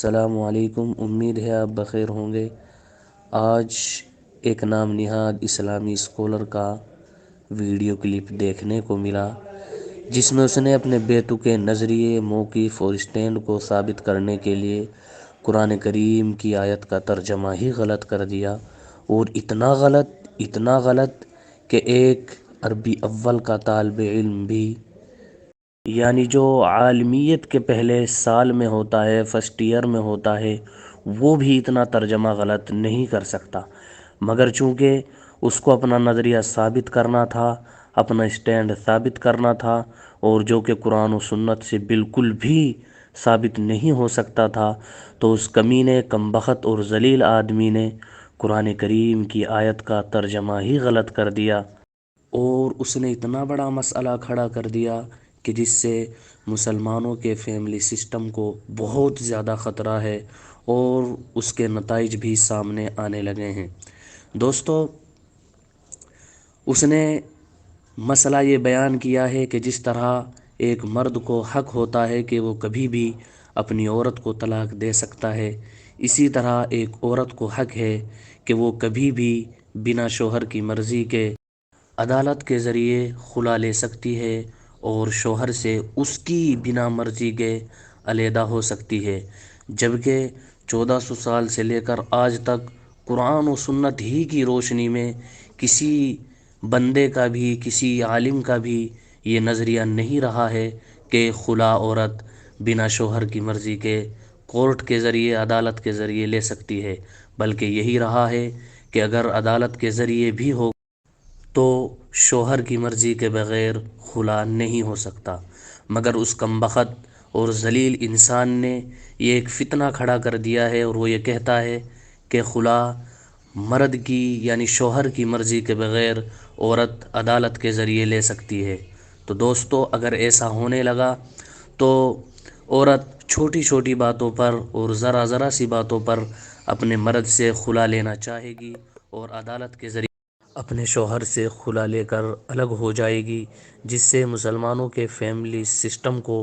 السلام علیکم، امید ہے آپ بخیر ہوں گے۔ آج ایک نام نہاد اسلامی اسکالر کا ویڈیو کلپ دیکھنے کو ملا جس میں اس نے اپنے بیتوقع نظریے، موقف اور اسٹینڈ کو ثابت کرنے کے لیے قرآن کریم کی آیت کا ترجمہ ہی غلط کر دیا، اور اتنا غلط کہ ایک عربی اول کا طالب علم بھی، یعنی جو عالمیت کے پہلے سال میں ہوتا ہے، فرسٹ ایئر میں ہوتا ہے، وہ بھی اتنا ترجمہ غلط نہیں کر سکتا۔ مگر چونکہ اس کو اپنا نظریہ ثابت کرنا تھا، اپنا اسٹینڈ ثابت کرنا تھا، اور جو کہ قرآن و سنت سے بالکل بھی ثابت نہیں ہو سکتا تھا، تو اس کمینے، کمبخت اور ذلیل آدمی نے قرآن کریم کی آیت کا ترجمہ ہی غلط کر دیا، اور اس نے اتنا بڑا مسئلہ کھڑا کر دیا کہ جس سے مسلمانوں کے فیملی سسٹم کو بہت زیادہ خطرہ ہے، اور اس کے نتائج بھی سامنے آنے لگے ہیں۔ دوستو، اس نے مسئلہ یہ بیان کیا ہے کہ جس طرح ایک مرد کو حق ہوتا ہے کہ وہ کبھی بھی اپنی عورت کو طلاق دے سکتا ہے، اسی طرح ایک عورت کو حق ہے کہ وہ کبھی بھی بنا شوہر کی مرضی کے عدالت کے ذریعے خلا لے سکتی ہے، اور شوہر سے اس کی بنا مرضی کے علیحدہ ہو سکتی ہے۔ جبکہ 1400 سال سے لے کر آج تک قرآن و سنت ہی کی روشنی میں کسی بندے کا بھی، کسی عالم کا بھی یہ نظریہ نہیں رہا ہے کہ خلا عورت بنا شوہر کی مرضی کے کورٹ کے ذریعے، عدالت کے ذریعے لے سکتی ہے، بلکہ یہی رہا ہے کہ اگر عدالت کے ذریعے بھی ہو تو شوہر کی مرضی کے بغیر خلا نہیں ہو سکتا۔ مگر اس کمبخت اور ذلیل انسان نے یہ ایک فتنہ کھڑا کر دیا ہے، اور وہ یہ کہتا ہے کہ خلا مرد کی، یعنی شوہر کی مرضی کے بغیر عورت عدالت کے ذریعے لے سکتی ہے۔ تو دوستو، اگر ایسا ہونے لگا تو عورت چھوٹی چھوٹی باتوں پر اور ذرا سی باتوں پر اپنے مرد سے خلا لینا چاہے گی، اور عدالت کے ذریعے اپنے شوہر سے خلا لے کر الگ ہو جائے گی، جس سے مسلمانوں کے فیملی سسٹم کو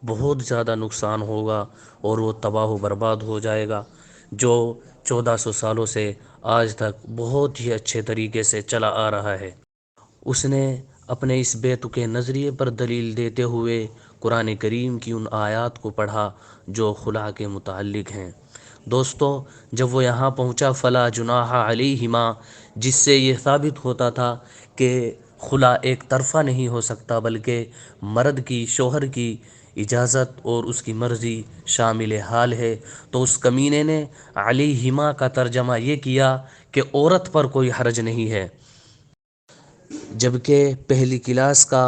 بہت زیادہ نقصان ہوگا، اور وہ تباہ و برباد ہو جائے گا، جو 1400 سالوں سے آج تک بہت ہی اچھے طریقے سے چلا آ رہا ہے۔ اس نے اپنے اس بیتوقع نظریے پر دلیل دیتے ہوئے قرآن کریم کی ان آیات کو پڑھا جو خلا کے متعلق ہیں۔ دوستو، جب وہ یہاں پہنچا فلا جناح علیہما، جس سے یہ ثابت ہوتا تھا کہ خلا ایک طرفہ نہیں ہو سکتا، بلکہ مرد کی، شوہر کی اجازت اور اس کی مرضی شامل حال ہے، تو اس کمینے نے علیہما کا ترجمہ یہ کیا کہ عورت پر کوئی حرج نہیں ہے، جبکہ پہلی کلاس کا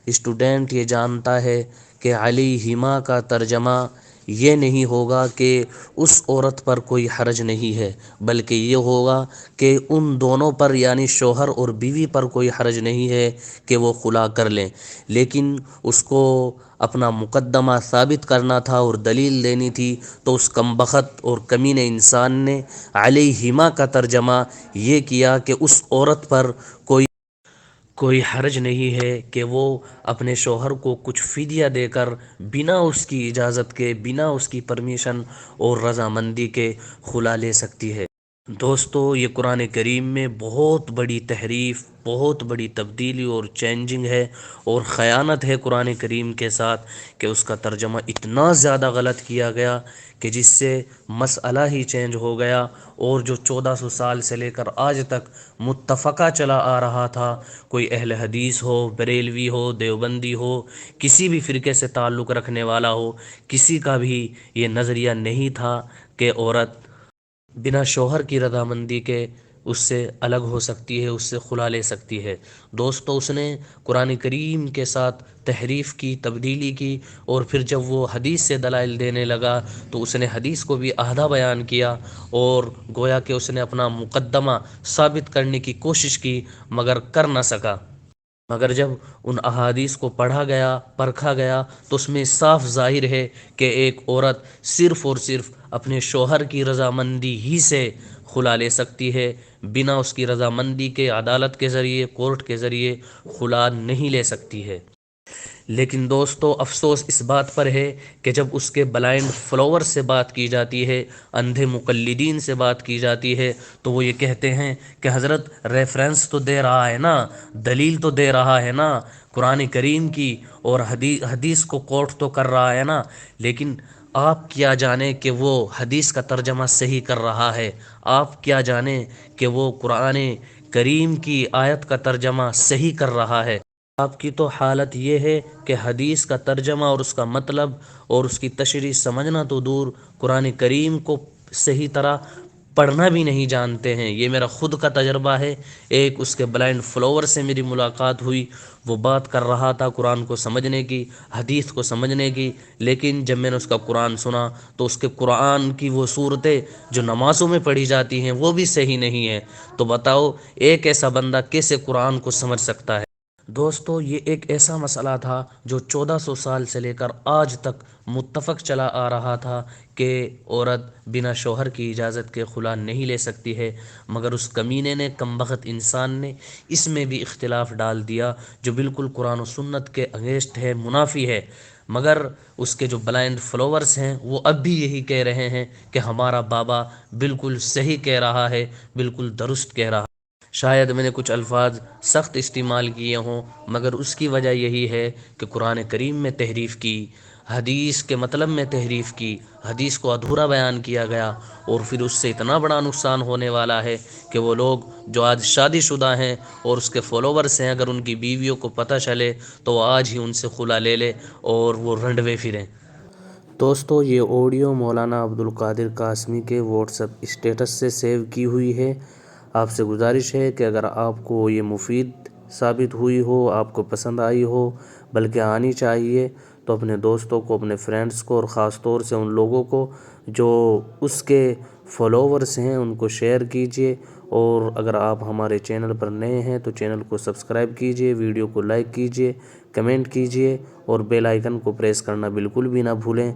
اسٹوڈنٹ یہ جانتا ہے کہ علیہما کا ترجمہ یہ نہیں ہوگا کہ اس عورت پر کوئی حرج نہیں ہے، بلکہ یہ ہوگا کہ ان دونوں پر، یعنی شوہر اور بیوی پر کوئی حرج نہیں ہے کہ وہ خلا کر لیں۔ لیکن اس کو اپنا مقدمہ ثابت کرنا تھا اور دلیل دینی تھی، تو اس کمبخت اور کمینے انسان نے علیہما کا ترجمہ یہ کیا کہ اس عورت پر کوئی حرج نہیں ہے کہ وہ اپنے شوہر کو کچھ فدیہ دے کر بنا اس کی اجازت کے، بنا اس کی پرمیشن اور رضامندی کے خلا لے سکتی ہے۔ دوستو، یہ قرآن کریم میں بہت بڑی تحریف، بہت بڑی تبدیلی اور چینجنگ ہے، اور خیانت ہے قرآن کریم کے ساتھ کہ اس کا ترجمہ اتنا زیادہ غلط کیا گیا کہ جس سے مسئلہ ہی چینج ہو گیا، اور جو 1400 سال سے لے کر آج تک متفقہ چلا آ رہا تھا، کوئی اہل حدیث ہو، بریلوی ہو، دیوبندی ہو، کسی بھی فرقے سے تعلق رکھنے والا ہو، کسی کا بھی یہ نظریہ نہیں تھا کہ عورت بنا شوہر کی رضامندی کے اس سے الگ ہو سکتی ہے، اس سے خلا لے سکتی ہے۔ دوستو، اس نے قرآن کریم کے ساتھ تحریف کی، تبدیلی کی، اور پھر جب وہ حدیث سے دلائل دینے لگا تو اس نے حدیث کو بھی آدھا بیان کیا، اور گویا کہ اس نے اپنا مقدمہ ثابت کرنے کی کوشش کی، مگر کر نہ سکا۔ مگر جب ان احادیث کو پڑھا گیا، پرکھا گیا، تو اس میں صاف ظاہر ہے کہ ایک عورت صرف اور صرف اپنے شوہر کی رضامندی ہی سے خلا لے سکتی ہے، بنا اس کی رضامندی کے عدالت کے ذریعے، کورٹ کے ذریعے خلا نہیں لے سکتی ہے۔ لیکن دوستو افسوس اس بات پر ہے کہ جب اس کے بلائنڈ فالوور سے بات کی جاتی ہے، اندھے مقلدین سے بات کی جاتی ہے، تو وہ یہ کہتے ہیں کہ حضرت ریفرنس تو دے رہا ہے نا، دلیل تو دے رہا ہے نا قرآن کریم کی، اور حدیث کو کوٹ تو کر رہا ہے نا، لیکن آپ کیا جانیں کہ وہ حدیث کا ترجمہ صحیح کر رہا ہے، آپ کیا جانیں کہ وہ قرآن کریم کی آیت کا ترجمہ صحیح کر رہا ہے۔ آپ کی تو حالت یہ ہے کہ حدیث کا ترجمہ اور اس کا مطلب اور اس کی تشریح سمجھنا تو دور، قرآن کریم کو صحیح طرح پڑھنا بھی نہیں جانتے ہیں۔ یہ میرا خود کا تجربہ ہے۔ ایک اس کے بلائنڈ فالوور سے میری ملاقات ہوئی، وہ بات کر رہا تھا قرآن کو سمجھنے کی، حدیث کو سمجھنے کی، لیکن جب میں نے اس کا قرآن سنا تو اس کے قرآن کی وہ صورتیں جو نمازوں میں پڑھی جاتی ہیں وہ بھی صحیح نہیں ہیں۔ تو بتاؤ ایک ایسا بندہ کیسے قرآن کو سمجھ سکتا ہے؟ دوستو یہ ایک ایسا مسئلہ تھا جو 1400 سال سے لے کر آج تک متفق چلا آ رہا تھا کہ عورت بنا شوہر کی اجازت کے خلا نہیں لے سکتی ہے، مگر اس کمینے نے، کمبخت انسان نے اس میں بھی اختلاف ڈال دیا جو بالکل قرآن و سنت کے اگینسٹ ہے، منافی ہے۔ مگر اس کے جو بلائنڈ فالوورز ہیں وہ اب بھی یہی کہہ رہے ہیں کہ ہمارا بابا بالکل صحیح کہہ رہا ہے، بالکل درست کہہ رہا ہے۔ شاید میں نے کچھ الفاظ سخت استعمال کیے ہوں، مگر اس کی وجہ یہی ہے کہ قرآن کریم میں تحریف کی، حدیث کے مطلب میں تحریف کی، حدیث کو ادھورا بیان کیا گیا، اور پھر اس سے اتنا بڑا نقصان ہونے والا ہے کہ وہ لوگ جو آج شادی شدہ ہیں اور اس کے فالوورز ہیں، اگر ان کی بیویوں کو پتہ چلے تو وہ آج ہی ان سے خلا لے لے اور وہ رنڈوے پھریں۔ دوستو یہ آڈیو مولانا عبدالقادر قاسمی کے واٹس ایپ اسٹیٹس سے سیو کی ہوئی ہے۔ آپ سے گزارش ہے کہ اگر آپ کو یہ مفید ثابت ہوئی ہو، آپ کو پسند آئی ہو، بلکہ آنی چاہیے، تو اپنے دوستوں کو، اپنے فرینڈز کو، اور خاص طور سے ان لوگوں کو جو اس کے فالوورز ہیں ان کو شیئر کیجئے، اور اگر آپ ہمارے چینل پر نئے ہیں تو چینل کو سبسکرائب کیجئے، ویڈیو کو لائک کیجئے، کمنٹ کیجئے، اور بیل آئیکن کو پریس کرنا بالکل بھی نہ بھولیں۔